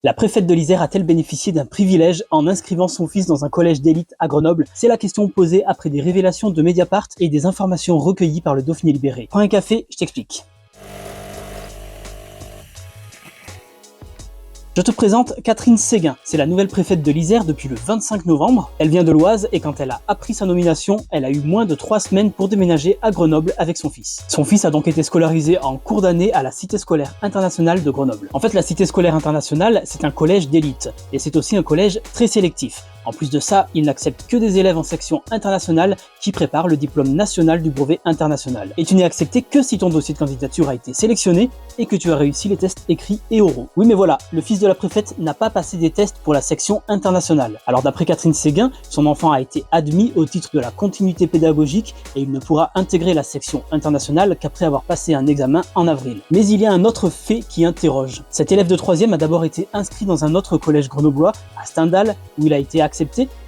La préfète de l'Isère a-t-elle bénéficié d'un privilège en inscrivant son fils dans un collège d'élite à Grenoble? C'est la question posée après des révélations de Mediapart et des informations recueillies par le Dauphiné Libéré. Prends un café, je t'explique. Je te présente Catherine Séguin, c'est la nouvelle préfète de l'Isère depuis le 25 novembre. Elle vient de l'Oise et quand elle a appris sa nomination, elle a eu moins de 3 semaines pour déménager à Grenoble avec son fils. Son fils a donc été scolarisé en cours d'année à la Cité scolaire internationale de Grenoble. En fait, la Cité scolaire internationale, c'est un collège d'élite et c'est aussi un collège très sélectif. En plus de ça, il n'accepte que des élèves en section internationale qui préparent le diplôme national du brevet international. Et tu n'es accepté que si ton dossier de candidature a été sélectionné et que tu as réussi les tests écrits et oraux. Oui mais voilà, le fils de la préfète n'a pas passé des tests pour la section internationale. Alors d'après Catherine Séguin, son enfant a été admis au titre de la continuité pédagogique et il ne pourra intégrer la section internationale qu'après avoir passé un examen en avril. Mais il y a un autre fait qui interroge. Cet élève de 3e a d'abord été inscrit dans un autre collège grenoblois, à Stendhal, où il a été accepté,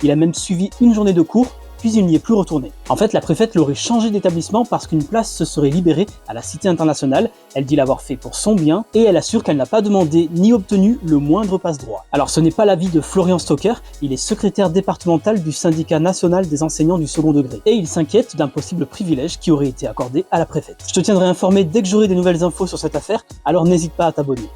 il a même suivi une journée de cours, puis il n'y est plus retourné. En fait, la préfète l'aurait changé d'établissement parce qu'une place se serait libérée à la Cité internationale, elle dit l'avoir fait pour son bien, et elle assure qu'elle n'a pas demandé ni obtenu le moindre passe-droit. Alors ce n'est pas l'avis de Florian Stocker, il est secrétaire départemental du syndicat national des enseignants du second degré, et il s'inquiète d'un possible privilège qui aurait été accordé à la préfète. Je te tiendrai informé dès que j'aurai des nouvelles infos sur cette affaire, alors n'hésite pas à t'abonner.